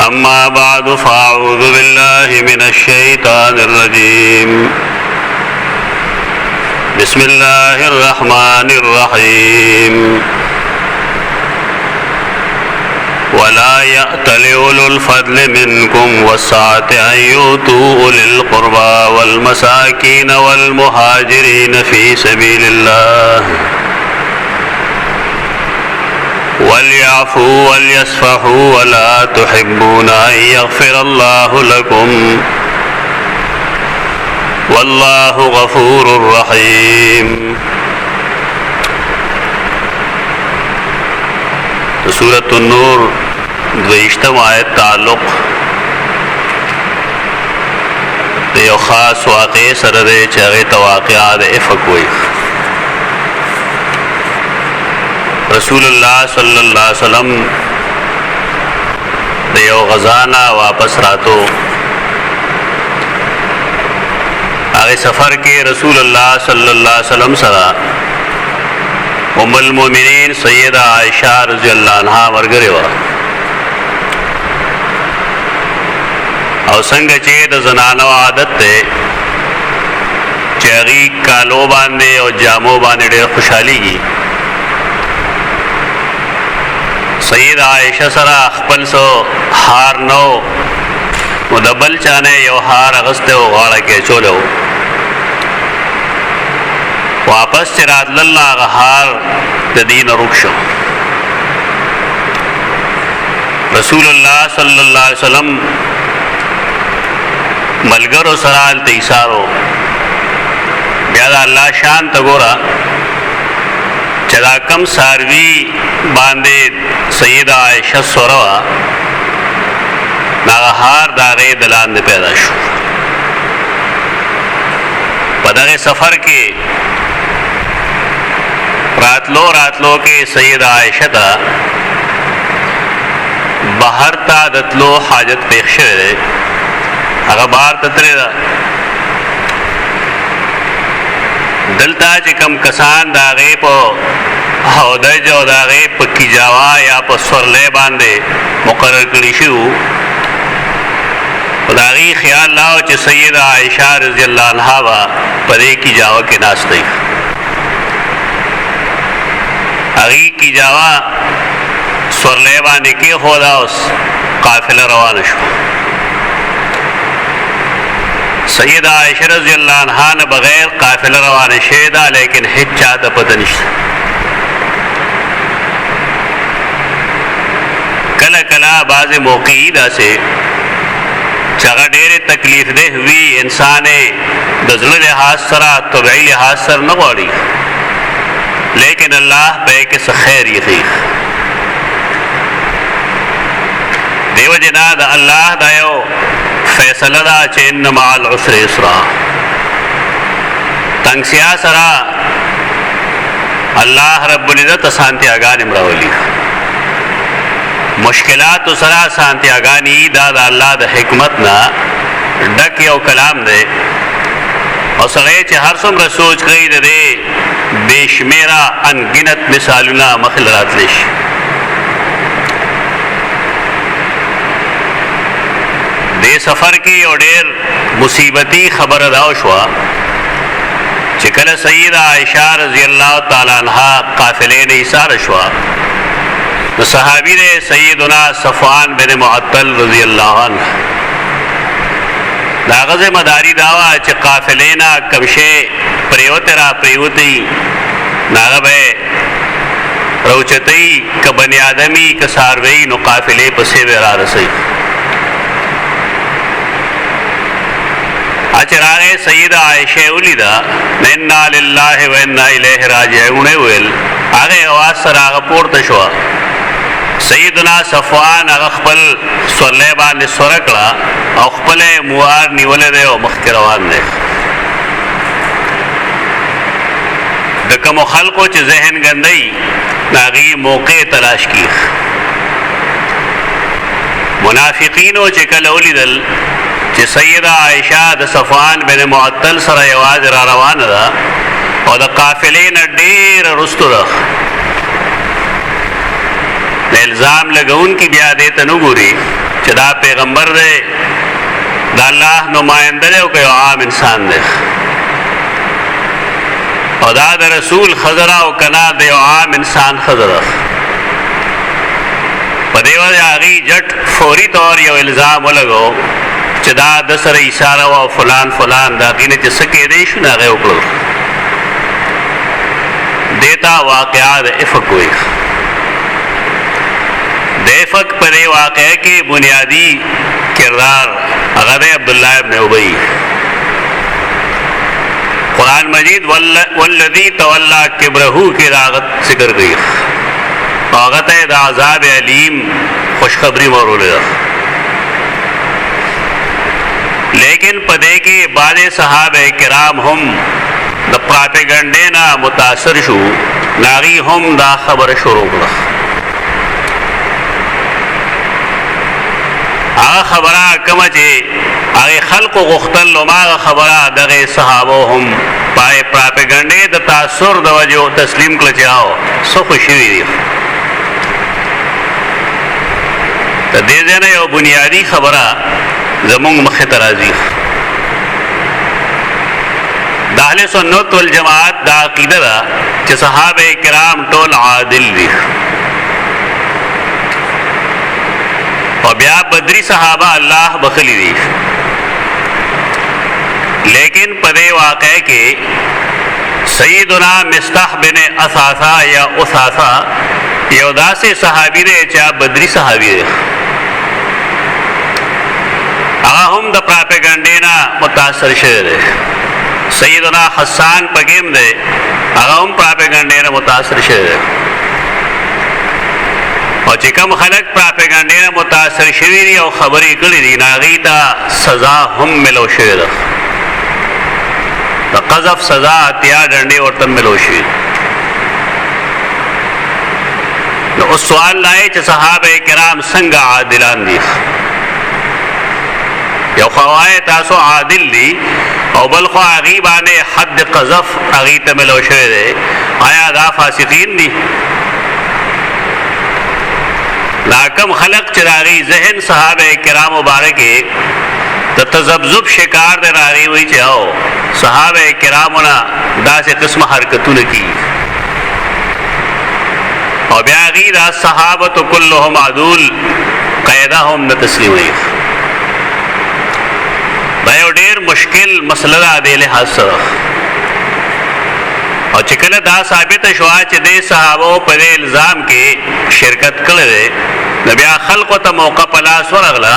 أما بعد فأعوذ بالله من الشيطان الرجيم بسم الله الرحمن الرحيم ولا يأتل أولو الفضل منكم والسعة أن يؤتوا أولي القربى والمساكين والمهاجرين في سبيل الله وليعفوا وليصفحوا ولا تحبون أن يغفر الله لكم والله غفور رحيم. سورة النور 22 آیت تعلق یو خاص واقع سره دی چې هغه ته واقعه د افک وایي. رسول الله صلی الله علیه وسلم د یو غزانا واپس راتو. هغه سفر کې رسول الله صلی الله علیه وسلم سره ام المؤمنین سیدہ عائشہ رضی اللہ عنہا ورګره و او څنګه چې د زنانو عادت ده چې هغه کالو باندې او جامو باندې ډېر خوشحاليږي. سیدہ عائشہ سره خپل سو هار نو مدبل چانه یو هار اغسته او غاړه کې چولو. واپس چرات لله غهار د دین رخصو. رسول الله صلی الله علیه وسلم ملګرو سره التیسارو بیا د الله شان ته ګورا چې دا کم ساروی باندې سیدہ عائشہ سوروا ناغهار داغه دلان پیدا شو. په دغه سفر کې راتلو کې سیدہ عائشہ تا بهر تا دتلو حاجت پیښ شوه. هغه بار تتره دا دلتا چې کم کسان داغه په هودج او داغه په کیجاوا یا په سورلې باندې مقرر کړی شو. خدای خیال لاو چې سیدہ عائشہ رضی الله عنها وا پرې کیجاوا کې ناشته. هغه کیجاوا سورلې باندې کې خدا اوس قافله روان شو. سیدہ عائشہ رضی اللہ عنہا نے بغیر قافلہ روان شیدا لیکن هیڅ چاته پته نشته. کله کله بعض موقعی داسې چاغه ډېر تکلیف ده وی انسان د زړه لحاظ سره طبيعي لحاظ سره نه غواړي لیکن الله به کې خیر یې دیو جنا د الله دایو فیصله دا چې ان مع العسر یسرا. تنگسیا سرا الله رب العزت سانتیاګان امراولی مشکلات سرا سانتیاګانی دا د الله د حکمت نه ډک یو کلام دی. او سره چې هر څومره سوچ کوي د دې بشمیره انګنت مثالونه مخل راتلی شي. دې سفر کې یو ډېر مصیبتی خبر ادا شو چې کله سیدہ عائشہ رضی الله تعالی عنها قافلې نه ایثار شو. نو صحابی دې سیدنا صفوان بن معطل رضی الله عنه دا غزه مداری داوا چې قافلې نه کمشه پریوتی ناغه به روچتای ک بنی آدمی ک ساروی نو قافلې پسې ورا رسي. اچراغه سیدہ عائشہ ولیدا انا لله و انا الیہ راجعون ویل هغه आवाज سره هغه پورته شو. سیدنا صفوان هغه خپل سورلې باندې سورکړه او خپل موار نیولې دی او مخ روان دی. د کوم خلکو چې ذهن ګندای ناغي موقع تلاش کی. منافقینو چې کله ولیدل چې سیدہ عائشہ د صفوان بن معطل سره یواز را روانه ده او د قافلې نه ډېر رستو ده الزام لګون کی بیا دې ته نو ګوري چې دا پیغمبر دی د الله نماینده دی او که یو عام انسان دی او دا د رسول خضره او کنا د یو عام انسان خضره په دې وجه هغې جټ فوري طور یو الزام ولګو چې دا د سره اشاره وه او فلان فلان د هغې نه چې څه کېدی شو نو هغې وکړل دې ته واقعه د افک وایي د افک په دې واقعه کې بنیادي کردار هغه دی عبدالله ابن ابی قرآن مجید والذی تولا کبرہ کی راغت ذکر گئی آغت ہے دا عذاب علیم خوشخبری مورولے دا لیکن پدے کے بعد صحابہ کرام ہم دا پراپیگنڈے نا متاثر شو ناغی ہم دا خبر شروع کرا آغا خبرہ کمچے آغی خلق و غختل لما خبرہ دغی صحابو ہم پائے پراپیگنڈے دا تاثر دا وجہ تسلیم کلچاو سو خوشوی دی تا دیزینا یو بنیادی خبرہ زمونگ مخی ترازی دا اہل سنت والجماعت دا عقیدہ دا چھ صحابہ کرام ٹول عادل دی اور بیا بدری صحابہ اللہ بخلی دی لیکن پدے واقعے کے سیدنا مصطح بن اثاثہ یا اثاثہ یودا سے صحابی دے چاہ بدری صحابی دے ہم دا پراپیگنڈینا متاثر شدے دے سیدنا حسان پگیم دے ہم پراپیگنڈینا متاثر شدے دے اور چکم خلق پراپیگنڈینا متاثر شوی دی او خبری کلی دی ناغیتا سزا ہم ملو شوی دا دا قذف سزا اتیا ڈنڈی ورطن ملو شوی دا اس سوال لائے چھ صحابہ کرام سنگا عادلان دی یو خواہی تاسو عادل دی او بلخو عغیبانے حد قذف عغیتا ملو شوی دے آیا دا فاسقین دی ناکم خلق چراغی ذہن صحابہ کرام مبارکے تا تذبذب شکار دے راغی ہوئی چاہو صحابہ کرامونا دا سے قسم حرکتوں کی اور بیاغی دا صحابت کلہم عدول قیدہ ہم نتسلیم ہوئی بھائیو دیر مشکل مسئلہ دا دے لحاظ سر اور چکل دا ثابت شوا چھ دے صحابو پر الزام کے شرکت کردے نبیا خلق تا موقع پلاس ورغلا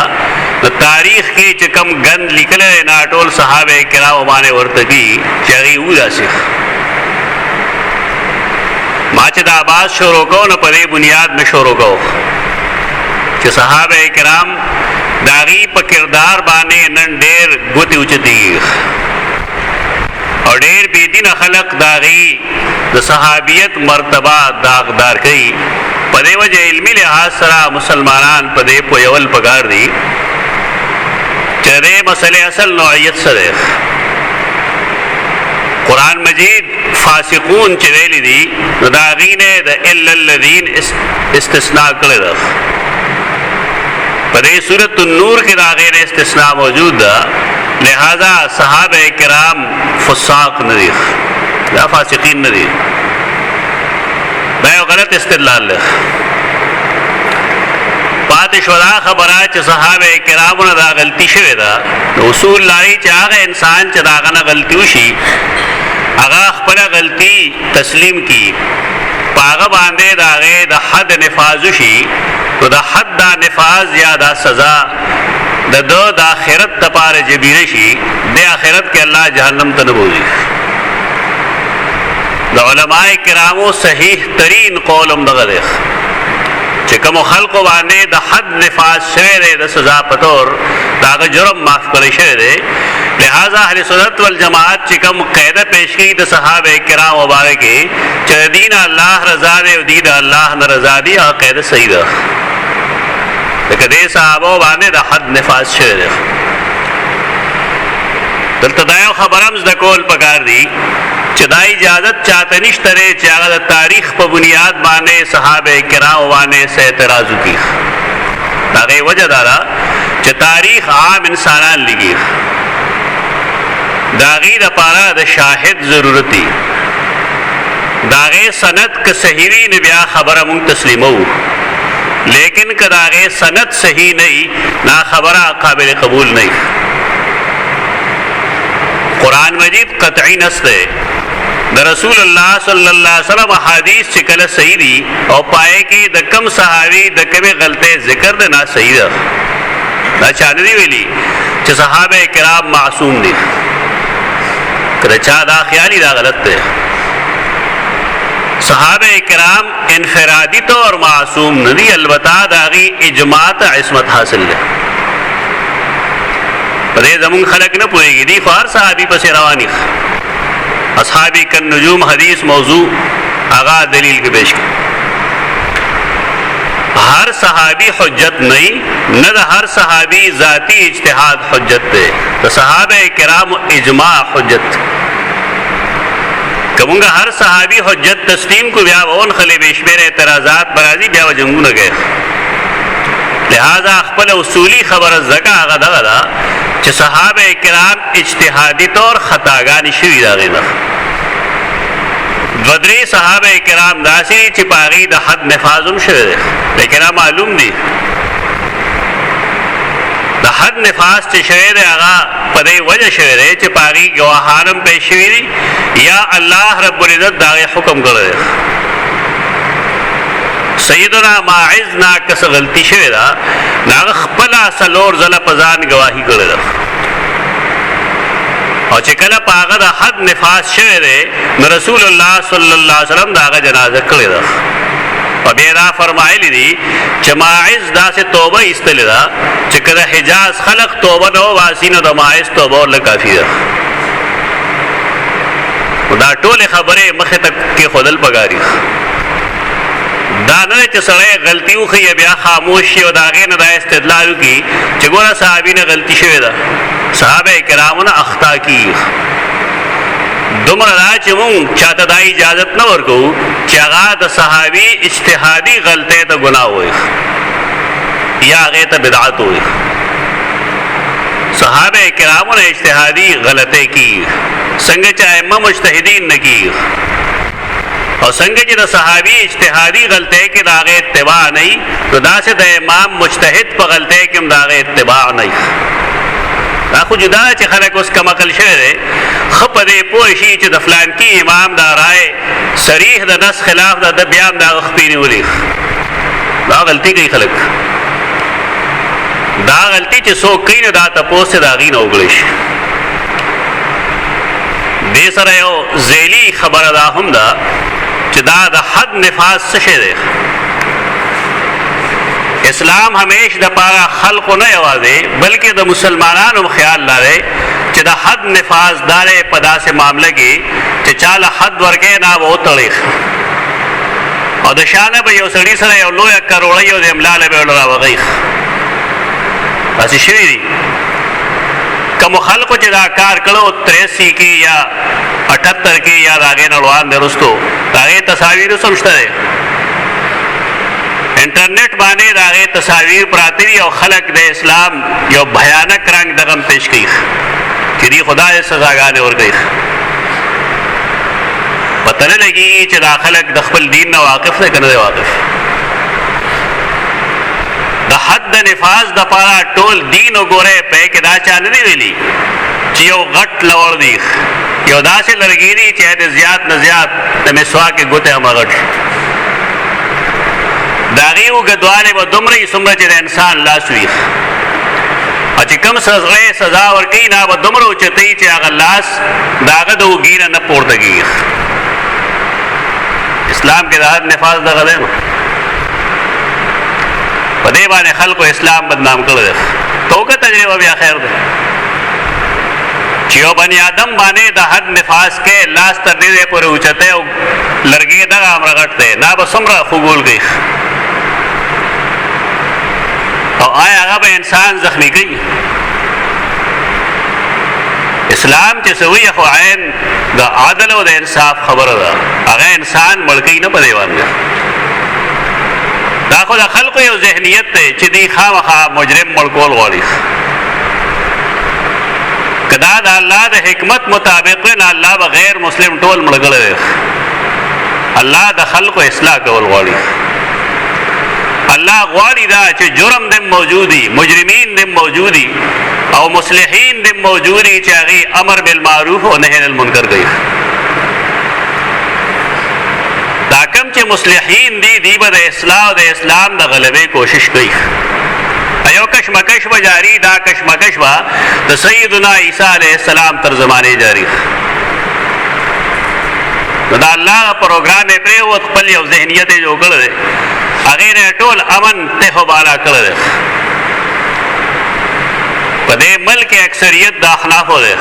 تاریخ کی چکم گند لکلے ناٹول صحابہ کرام مانے ورتگی چاگی اودا سیخ ماچ دا آباز شروع کو نہ پدے بنیاد میں شروع کو چھ صحابہ کرام داغی پا کردار بانے نن دیر گوتی اچتی اور دیر بیدین خلق داغی دا صحابیت مرتبہ داغدار کئی پدے وجہ علمی لحاظ سرا مسلمانان پدے پویول پگار دی چدے مسئلے اصل نوعیت صدیق قرآن مجید فاسقون چدیلی دی داغین دا الا الذین استثناء کردہ پدے سورۃ النور کے داغین استثناء موجود دا لہذا صحابہ کرام فساق ندیخ یا فاسقین ندیخ بھائی غلط استدلال لکھ پاتش ودا خبرہ چھ صحابہ کرامونا دا غلطی شوی دا اصول لائی چھ آگا انسان چھ داغنا غلطی وشی آگا اخپلا غلطی تسلیم کی پاگا باندے داغے دا حد نفاذ وشی تو دا حد دا نفاذ یا دا سزا دا دو دا آخرت تپار جبیرشی دے آخرت کے اللہ جہنم تنبوزی دا علماء کرامو صحیح ترین قولم دا غدیخ چکم خلق بانے دا حد نفاذ شوئے دے دا سزا پتور دا جرم معاف کلی شوئے دے لہذا اہل سنت والجماعت چکم قیدہ پیش کی دا صحابہ کرام مبارکی چہ دین اللہ رضا دے و دید اللہ نرضا دی آ قیدہ صحیح دا لیکن دے صحابہ بانے دا حد نفاذ شوئے دے دلتا دایو خبرم زدکول پکار دی چدا اجازت چاہتا نشترے چاہتا دا تاریخ پا بنیاد بانے صحابہ کرام بانے سے اعتراض کی داغه وجه دارا چې تاریخ عام انسانان لګي داغه د پاره د شاهد ضرورتي داغه سند که صحیح وي بیا خبره مون تسلیمو لیکن کداغه سند صحیح نه نا خبره قابل قبول نه قرآن مجید قطعی نسته د رسول الله صلی الله علیه وسلم حدیث چې کله صحیح دي او پائے کې د کم صحابي د کمه غلطه ذکر ده نه صحیح ده دا چانه دی ویلي چې صحابه کرام معصوم دي کله چا دا خیالي دا غلط ده صحابه کرام انفرادی طور معصوم ندی البتہ داغي اجماع عصمت حاصل ده پدې زمون خلق نه پويږي دي فار صحابي پس رواني اصحابي کن نجوم حدیث موضوع آغا دلیل کې پیش هر صحابي حجت نه د هر صحابي ذاتی اجتهاد حجت ده د صحابه کرام اجماع حجت کومه هر صحابي حجت تسلیم کو بیا اون خلی بشمیر اعتراضات برازي بیا وجنګونه گئے لہذا خپل اصولی خبر زکا هغه دغه چې صحابه کرام اجتهادي طور خطاګانی شوی دا غنه بدري صحابه کرام داسي چې پاغي د حد نفاذم شوی لیکن معلوم دي د حد نفاذ چې شوی دی هغه په دې وجه شوی دی چې پاغي گواهانم پېښ شوی دي یا الله رب العزت دا حکم کړی سیدنا ماعز نا کس غلطی شوی دا ناغ خپلا سلور زل پزان گواہی کرده او چې کله پاغه د حد نفاذ شوی دی نو رسول الله صلی الله علیه وسلم داغه جنازه کړی دا او بیا دا فرمایلی دي چې ماعز داسې توبه ایستلی دا چې کله حجاز خلق توبه نو واسینو د ماعز توبه ورله کافی ده دا ټول خبره مخه تک کې خودل پګاری دا نه چې سړی غلطي وکړي بیا خاموش شي او دا غي نه د استدلال کی چې ګوره صحابي نه غلطي شوی ده صحابه کرامونه اخطا کی دومره دا چې مونږ چاته د اجازه نه ورکو چې هغه د صحابي اجتهادي غلطه ته ګناه وي یا هغه ته بدعت وي صحابه کرامونه اجتهادي غلطه کی څنګه چې ائمه مجتهدین نه کی او څنګه چې د صحابي اجتهادي غلطه کې داغه اتباع نه نو داسې د امام مجتهد په غلطه کې هم داغه اتباع نه دا خو جدا چې خلک اوس کم عقل شوی دی خپه دې پوه شي چې د فلان کې امام دا رائے صریح د نص خلاف د بیان دا خپینی ولي دا غلطي کوي خلک دا غلطي چې څوک کوي نه دا تاسو دا غي نه وګړي شي دې سره یو ذیلی خبره دا هم ده چې دا د حد نفاذ څه شی دی اسلام همیش د پاره خلق نه یوازې بلکې د مسلمانانو خیال لري چې د حد نفاذ دارې په داسې معاملې کې چې چاله حد ورکې نه وو تړي او د شانه به یو سړي سره یو لوی کروڑه یو د املاله به ولا وغي اسی شوی دی کوم خلکو چې دا کار کړو 83 کې یا 78 کې یا راغې نړوان درستو راغې تصاویر سمشته انټرنیټ باندې راغې تصاویر پراتی او خلق د اسلام یو بھیانک رنگ دغم پیش کړي چې دی خدای سزاګانې ورکړي پته نه لګي چې دا خلق د خپل دین نه واقف نه کنه واقف د حد نفاذ د پاره ټول دین وګوره په کې دا چا نه ویلي چې یو غټ لور دی یو داسې لرګيري چې د زیات نه زیات د مسواک ګوته هم غټ داغیو گدواله و دمری سمره چې د انسان لاس وي چې کوم سزا ورکړي نه و دمرو چتای چې هغه لاس داغه د وګینه نه پورتګي اسلام کې د حد نفاذ دغه دی په دې باندې خلکو اسلام بدنام کړل توګه تجربه بیا خیر ده چې یو بنی آدم باندې د حد نفاذ کې لاس تر دې پورې اوچته او لرګي دغه امرغټ ده نه به سمره خوګول گئی او آیا هغه به انسان زخمی کوي اسلام چې سوی خو عین د عدل او د انصاف خبره ده هغه انسان ملکی نه پدې باندې دا خو د خلکو یو ذهنیت دی چې دی خامخا مجرم مړ کول غواړي. که دا د الله د حکمت مطابق نه الله به غیر مسلم ټول مړ کړی دی. الله د خلکو اصلاح کول غواړي. الله غواړي دا چې جرم دې موجودي، مجرمین دې موجودي او مصلحین دې موجودي چې هغه امر بالمعروف او نهی عن المنکر کوي. دا کم چې مصلحین دی به د اصلاح او د اسلام د غلبې کوشش کوي. ایو کشمکش و جاری، دا کشمکش و د سیدنا عیسی علیہ السلام تر زمانه جاری. دا الله پروګرام یې پرې و خپل یو ذهنیت جوړ کړی هغه نه ټول امن ته بالا کړل. په دې ملک اکثریت د احناف ده.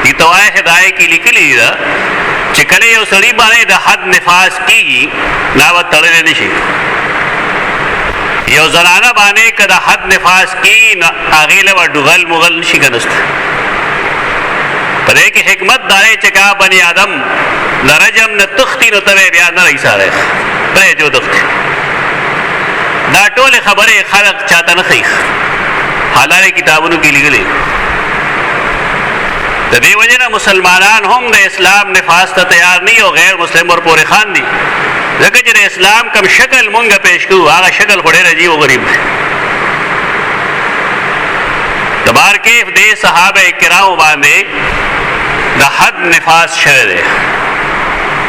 دي توای هدايه کې لیکلي ده چې کله یو سړی باندې د حد نفاذ کیږي لا و تړل نشي. یو زنانه باندې کله حد نفاذ کی هغه له ډغل مغل نشي کنست. په دې کې حکمت ده چې کا بني آدم لرجم نه تختی نو ته بیا نه ایساره پرې جو دخت. دا ټول خبره خلق چاته نه خي. حالانه کتابونو کې لیکلي د دې وجنه مسلمانان هم د اسلام نفاذ ته تیار نه او غیر مسلم ور پورې خان دي. ځکه چې اسلام کوم شکل مونږه پېښ کوو هغه شکل خوري راځي او غریب. د بار کې د صحابه کرام باندې د حد نفاذ شوه دی.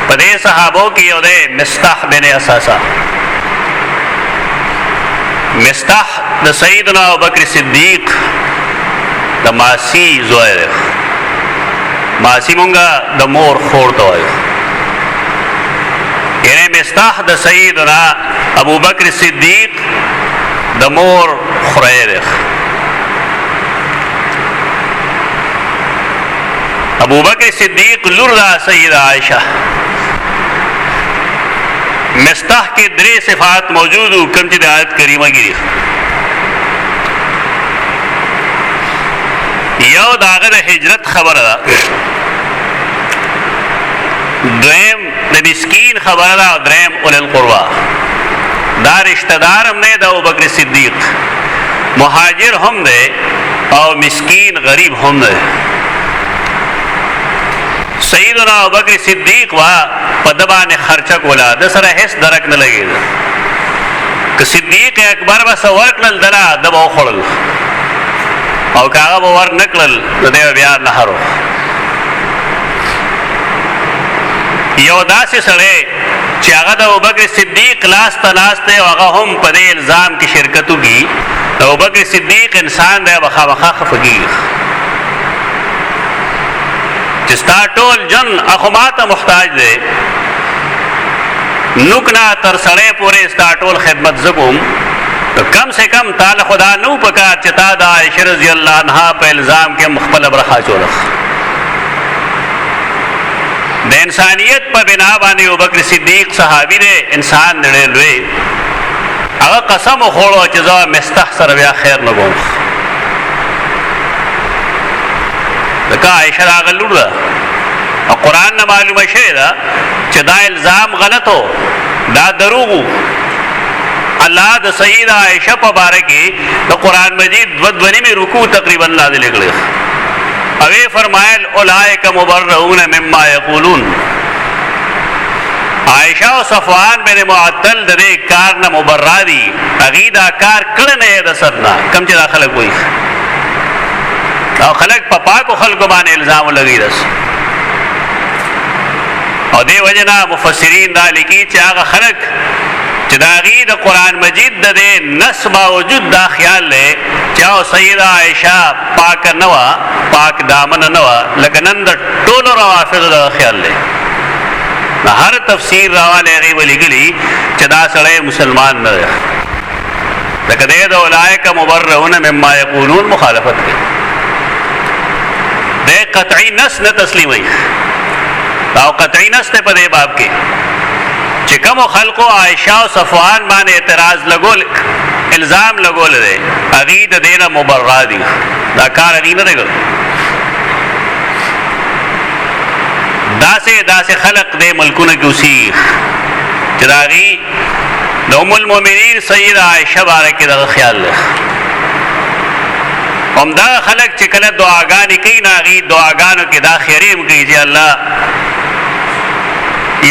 په دې صحابو کې یو دی مستح بن اساسا. مستح د سیدنا ابوبکر صدیق د ماسی زوی. ماسی مونږه د مور خور ته وایو. یعنی مستح د سیدنا ابوبکر صدیق د مور خوره. ابوبکر صدیق لور دا سیدہ عائشہ. مستح کې درې صفات موجود او کوم چې د آیت کریمه کې یو داغه د هجرت خبره ده، دویم د مسکین خبره ده، دریم اول القربا. دا رشتہ دار هم نه د ابوبکر صدیق، مهاجر هم ده او مسکین غریب هم ده. سیدنا ابوبکر صدیق وا په دبانې خرچه کولا د سره هیڅ درک نه لګیږي. که صدیق اکبر بس ورکړل دلا دبا خړل او کاغه ور نکړل د دې بیا نه هرو. یو داسې سره چې هغه د ابوبکر صدیق لاس ته هغه هم په دې الزام کې شرکت وکړي. ابوبکر صدیق انسان دی بخا خفګي چې ستا ټول جن اخماته محتاج دی، نوکنا تر سړی پورې ستا ټول خدمت زکوم. کم سے کم تعالی خدا نو پکار چې تا د عائشہ رضی الله عنها په الزام کې مخبل برخه چولخ. د انسانیت په بنا باندې ابوبکر صدیق صحابي دی، انسان دی لوی. هغه قسم خوړو چې زه مستح سره بیا خیر نه کوم. دکا عائشہ راغ لور دا او قرآن نه معلومه شوی دا چې دا الزام غلطو، دا دروغو. الله د سیدہ عائشہ په باره کې د قرآن مجید دوه رکوع تقریبا نازل کړي او یې فرمایل اولئک مبرؤون مما یقولون. عائشہ او صفوان بن معطل د دې کار نه مبرئ دي. هغه دا کار کړه نه د سرنا کم چې داخله کوي او خلق په پاکو خلقو باندې الزام لګی رس. او دی وجنا مفسرین دا لیکي چې هغه خلق چې دا غي د قران مجید د نصب وجود دا خیال لې چې او سیدہ عائشہ پاک نه وا، پاک دامن نه وا، لکه نن د ټولو روافض دا خیال لې. هر تفسیر راواله غي ولګلی چې دا سړی مسلمان نه دی. لکه د اولئک مبرؤون مما یقولون مخالفت کوي. د قطعی نص نه تسلیمي او قطعی نص ته په دې باب کې چې کوم خلقو عائشہ او صفوان باندې اعتراض لګول، الزام لګول دي، هغه د دینه مبرئ دي. دا کار هغه نه دی. داسې خلق دې ملکونه کې اوسې چې داغي د ام المؤمنین سیده عائشه بارک دغه خیال له همدا خلق چې کله دعاګانې کوي ناغي دعاګانو کې دا خیریم کوي چې الله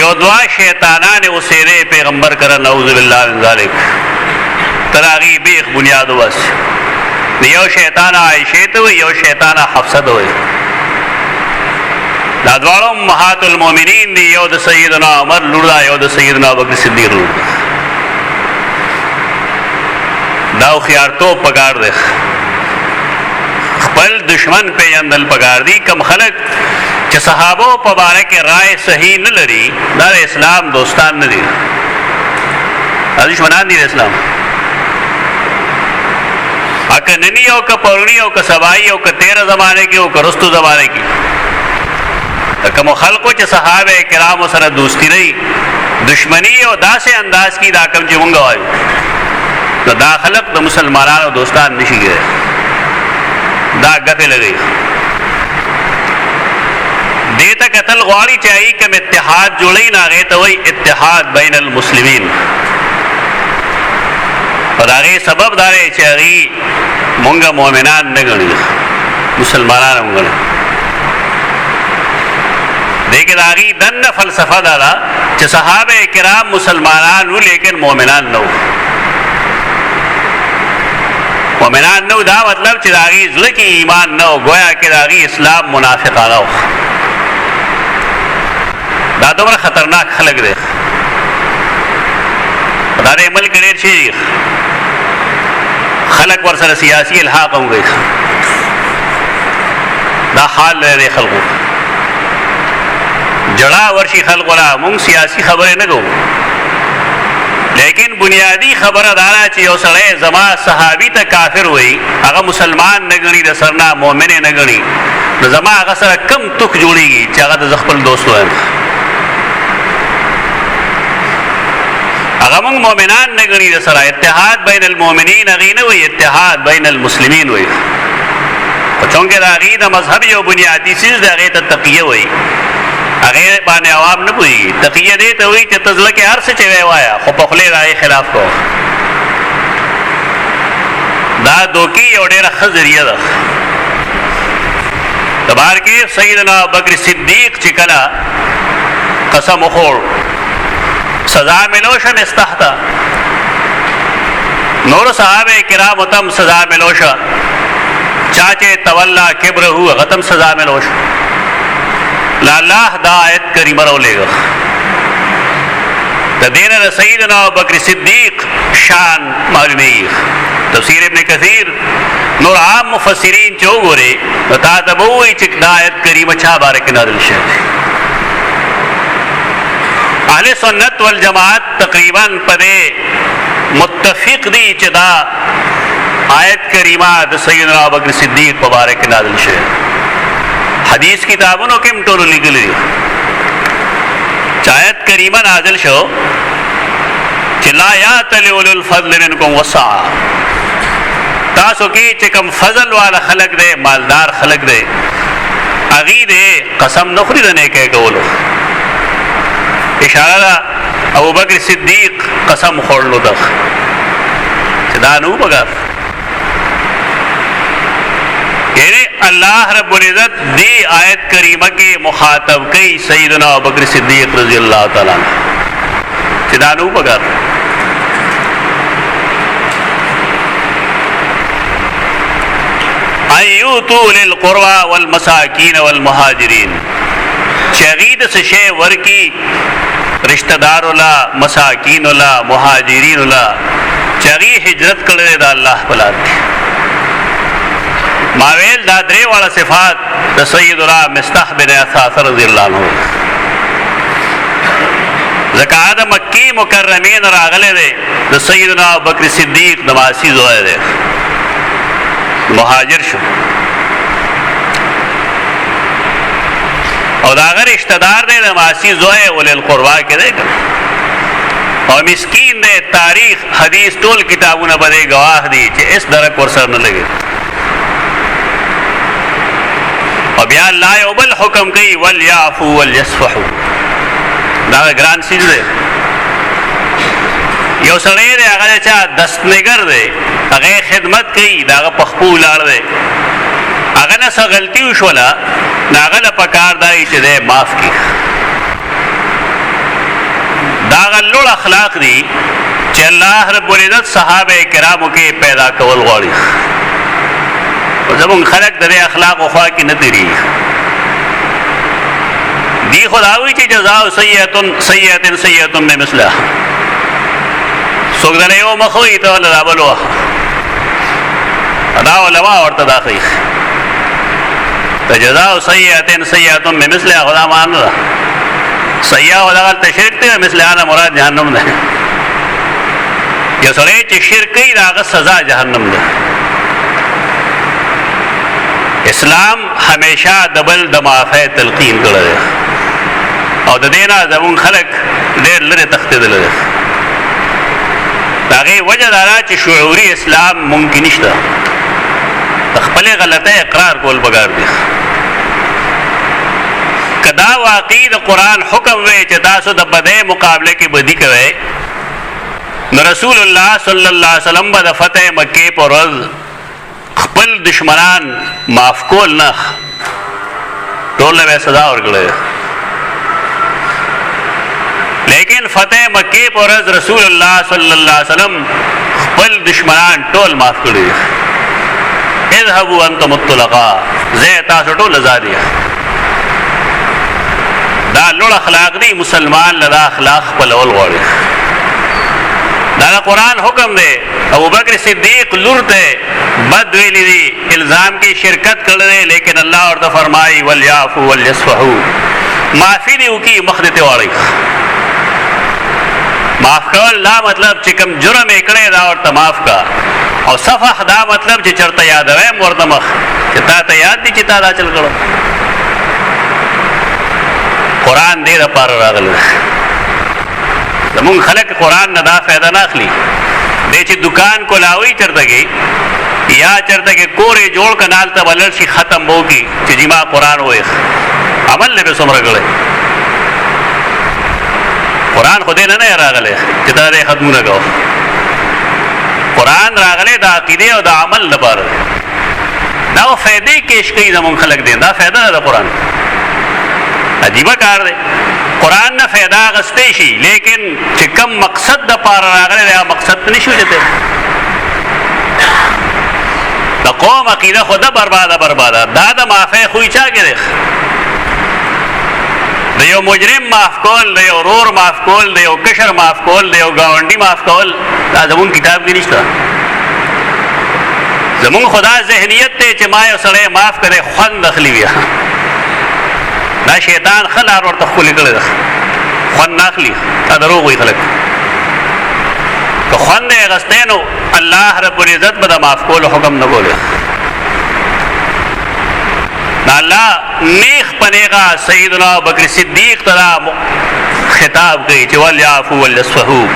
یو دعا شیطانان اوسېده پیغمبر کرا نعوذ بالله من ذلک تراغي بیخ بنیاد وس یو شیطان عائشه ته یو شیطان حفصه ته وي دا دواړو امهات المؤمنین دی یو د سیدنا عمر لور دا یو د سیدنا ابوبکر صدیق لور دا خيارتو پګار دی خپل دشمن پیژندل پګار دی کم خلق چې صحابه په باره کې رائے صحیح نه لري دا اسلام دوستان نه دي دشمنان دي اسلام اکه ننی او که پرونی او که سبای او که 13 زمانه کې او که رستو زمانه کې کوم خلکو چې صحابه کرام سره دوستی رہی دشمنی او داسې انداز کی دا کوم چې مونږ وایو نو دا خلق د مسلمانانو دوستان نشي ګره دا غته لګي دیتا قتل غواړي چاہیے کوم اتحاد جوړی نه غي ته وای اتحاد بین المسلمین او داغه سبب داري چې هغه مونږ مؤمنان نه ګڼي مسلمانان مونږ لیکن آگی دن فلسفہ دادا چې صحابه کرام مسلمانان ہو لیکن مومنان نو مومنان نو دا مطلب چې آگی زړه کې ایمان نو گویا کې آگی اسلام منافقانه ہو دا دومره خطرناک خلق دی دا د عمل کړي شي خلق ور سره سیاسي الحاق هم کوي دا حال لري خلقو جڑا ورشی خلق ولا مونږ سیاسی خبره نه کوو لیکن بنیادی خبره دارا چې یو سړی زما صحابي ته کافر وای هغه مسلمان نه غني د سرنا مؤمن نه غني نو زما هغه سره کم توک جوړیږي چې هغه د خپل دوست وایم هغه مونږ مؤمنان نه غني د سره اتحاد بین المؤمنین غینه وای اتحاد بین المسلمین وای چونکه دا غي د مذهب یو بنیادی چیز د هغه ته تقیه وای هغه باندې عوام نه پوي تقیه دې ته وي چې تزله کې هر څه چوي وایا خو په خله راي خلاف کو دا دوکي یو ډېر خزریه ده تبار کې سیدنا ابوبکر صدیق چې کلا قسم خور سزا ملوشه مستحتا نور صحابه کرام تم سزا ملوشه چاچه تولا کبر هو غتم سزا ملوشه لا الله دا آیت کریمه رو لے گا دا دین سیدنا ابوبکر صدیق شان معلومی تفسیر ابن کثیر نور عام مفسرین چو گورے تا تبوئی چک دا آیت کریمه چا بارک نازل شد اہل سنت والجماعت تقریبا پدے متفق دی چدا آیت کریمه دا سیدنا ابوبکر صدیق مبارک نازل شد حدیث کتابونو کې ټول لیکلي آیت کریمه نازل شو چې لا یاتل اولو الفضل منکم وسع تاسو کې چې کوم فضل والا خلق دی مالدار خلق دی اغي دی قسم نخري نه کې کولو اشاره ابوبکر صدیق قسم خورلو ده چې دا نو بغیر یعنی اللہ رب العزت دی آیت کریمہ کے مخاطب کئی سیدنا ابوبکر صدیق رضی اللہ تعالیٰ چدانو بگر ایوتو للقربى والمساکین والمہاجرین شغید سے شے ورکی رشتہ دار اللہ مساکین اللہ مہاجرین اللہ چغی ہجرت کرے دا اللہ پلات ماویل دا درې والا صفات د سیدنا مستح بن اثاث رضی الله عنه زکات مکی مکرمین راغله ده د سیدنا ابوبکر صدیق نواسی زوی ده مهاجر شو او دا غیر رشتہ دار ده نواسی زوی ول القربا کې ده او مسکین ده تاریخ حدیث ټول کتابونه باندې گواه دي چې اس درک ورسره نه لګي اور بیا اللہ یوبل حکم کئی ولیعفو ولیصفحو دا گران سیز دے یو سړی دی هغه چا دستنګر دی هغه خدمت کوي دا هغه پخپو ولاړ دی هغه نه څه غلطي وشوله نو هغه له پکار دی چې دی معاف کړي دا هغه لوړ اخلاق دي چې الله رب العزت صحابه کرامو کې پیدا کول غواړي زمونږ خلک د دې اخلاقو خوا کې نه تېرېږي دی خدا وی چې جزاء سیئة بمثلها څوک دله یو مخ وي ته ولا بل وخت دا علما ورته داخلي ته جزاء سیئة بمثلها خدا معنا ده سیئه ولا تشرک ته مثلها مراد جهنم ده یو سړی چې شرک کوي دا هغه سزا جهنم ده اسلام همیشه دبل د معافی تلقین کړی او د دې نه زمونږ خلک ډېر لرې تښتېدلی دی د هغې وجه دا ده چې شعوري اسلام ممکن نشته د خپلې غلطۍ اقرار کول پکار دي که دا واقعي د قرآن حکم وی چې تاسو د بدۍ مقابله کې بدي کوئ نو رسول الله صلی الله علیه وسلم به د فتح مکې په ورځ خپل دشمنان معاف کول نه ټول له سزا ورکړی لیکن فتح مکې په ورځ رسول الله صلی الله علیه وسلم خپل دشمنان ټول معاف کړي اذهبوا انتم الطلقاء زه تاسو ټول آزاد یې دا لوړ اخلاق دي مسلمان لدا اخلاق خپلول غواړي دا قرآن حکم دی ابو بکر صدیق لور ته بد ویلی دی الزام کی شرکت کړي لیکن الله ورته فرمایي وليعفوا وليصفحوا معافی دی وکي مخ دې واړي معاف کول لا مطلب چې کوم جرم یې کړی دا ورته معاف کا او صفح دا مطلب چې چرته یادوي ورته مخ چې تا ته یاد دي چې تا دا چل کړو قرآن دې لپاره راغلی زمونږ خلک قرآن نه دا فایده نه اخلي دی چې دکان کولاوي چرته کې یا چرته کې کورې جوړ کنال ته بلل شي ختم بو کی چې جما قرآن وای عمل له به څومره غړي قرآن خو دې نه راغلی چې دا دې ختمونه کو قرآن راغلی د عقیده او د عمل لپاره دا فائدې کېش کوي زمونږ خلک دي دا فائدہ ده قرآن عجیب کار دی قرآن نه فائدہ غستې شي لیکن چې کم مقصد د پاره راغلی دا مقصد نشو چته د قوم عقیده خود برباده دا د معافی خو چا کړي د یو مجرم معاف کول د یو رور معاف کول د یو کشر معاف کول د یو گاونډي معاف کول دا زمون کتاب کې نشته زمون خدا ذهنیت ته چې ما یو سړی معاف کړي خوند اخلي بیا دا شیطان خلار ورته خولي کړي خوند اخلي دا دروغ وي خلک که خوند یې غستینو الله رب العزت به د معاف کولو حکم نه کولی دا الله نیخ پنیغا سیدنا بکر صدیق ترا خطاب کی چې وليعفوا وليصفحوا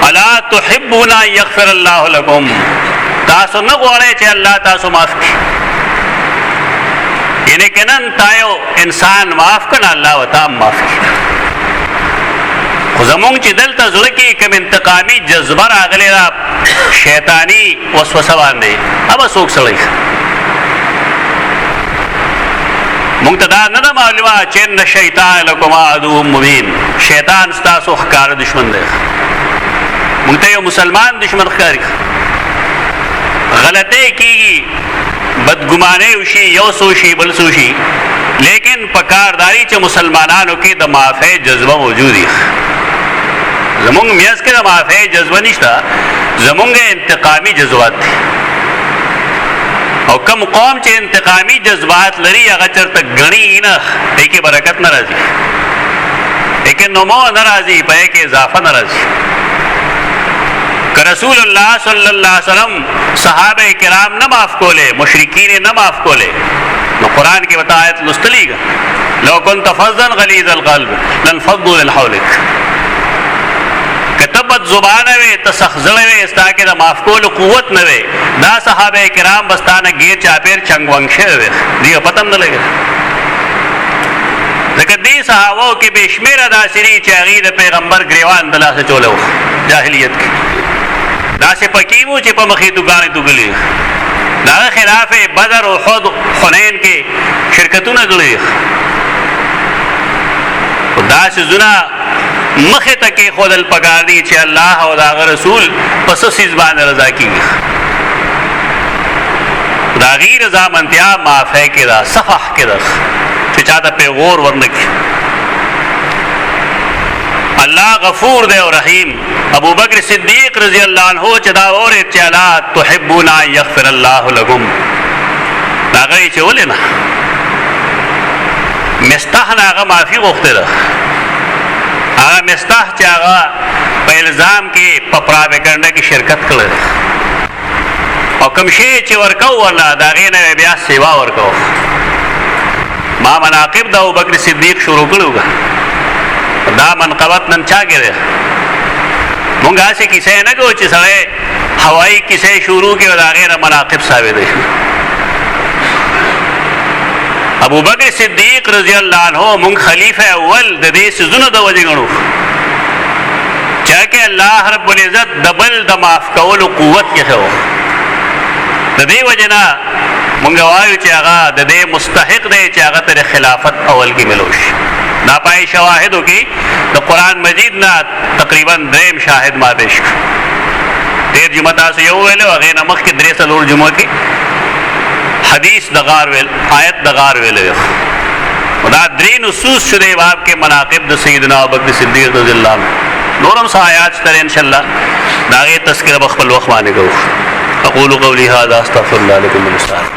الا تحبون ان يغفر الله لكم تاسو نه غواړئ چې الله تاسو معاف کړي یعنی کنن تایو انسان معاف کړه الله وتا معاف کړي خو زمونږ چې دلته زړه کې کوم انتقامي جذبه راغلی دا شیطانی وسوسه باندې هغه څوک سړی مونږ ته دا نه معلومه چې ان شیطان لکم عدو مبین شیطان ستاسو ښکار دشمن دی مونږ ته یو مسلمان دشمن ښکاري غلطی کیږي بدګمانه وشي یو سوشي بل سوشي لیکن پکارداری چې مسلمانانو کې د معافی جذبه موجودی زمونږ میاس کې د معافی جذبه نشته زمونږ انتقامی جذبات دي او کم قوم چې انتقامی جذبات لري هغه چرته غني نه دې کې برکت ناراضي لیکن نمو ناراضي په کې اضافه ناراضي کہ رسول اللہ صلی اللہ علیہ وسلم صحابہ کرام نہ معاف کولے مشرکین نہ معاف کولے نو قرآن کی بتایت لستلی گا لو کنت فظا غلیظ القلب لانفضوا من حولک کتبت زبان وے تسخزڑ وے استاکہ دا معاف کول قوت نہ وے دا صحابہ کرام بستانہ گیر چاپیر چنگ ونگ شے وے دیو پتم نہ لگے ځکه دې صحابو کې بې شمېره داسې دي چې هغوی د پیغمبر ګریوان د لاسه چولی و جاهلیت کې داسې پکې وو چې په مخې دوکانې توږلي د هغه خلاف بدر احد حنین کې شرکتونه کړي خو دا څیزونه مخې ته کېښودل پکار دي چې الله او د هغه رسول په څه څیز باندې رضا کېږي د هغې رضامندتیا معافی کې ده صفح کې ده چې چا ته پیغور ورنه کړي الله غفور دی او رحیم ابو بکر صدیق رضی الله عنه چې دا اورېد چې الا تحبون ان یغفر الله لکم هغه یې چې ولې نه مستح نه هغه معافي غوښتې ده هغه مستح چې هغه په الزام کې په پراپګنډه کې شرکت کړی او کوم شی چې ورکو ورله د هغې نه بیا سیوا ورکو ما مناقب د ابوبکر صدیق شروع کړي وه دا منقبت نن چا کې دی مونږ هسې کیسې نه کوو چې سړی هوایي کیسې شروع کړي او د هغې نه مناقب ثابت شي ابوبکر صدیق رضی الله عنه مونږ خلیفه اول د دې څیزونو د وجې ګڼو چا کې الله رب العزت د بل د معاف کولو قوت ایښی و د دې وجې نه مونږ وایو چې هغه د دې مستحق دی چې هغه ته د خلافت اول کې ملو شي دا پای شواهدو کې د قرآن مجید نه تقریبا دریم شاهد ما پیش کړ تېر جمعه تاسو یو ویلو هغې نه مخکې درې څلور جمعه کې حدیث د غار ویل آیت د غار ویلو دا درې نصوص شو دی باب کې مناقب د سیدنا ابوبکر صدیق رضی الله عنه نورم څه آیات شته انشاءالله د هغې تذکره به خپل وخت باندې کوو اقول قولي هذا استغفر الله لكم من السائل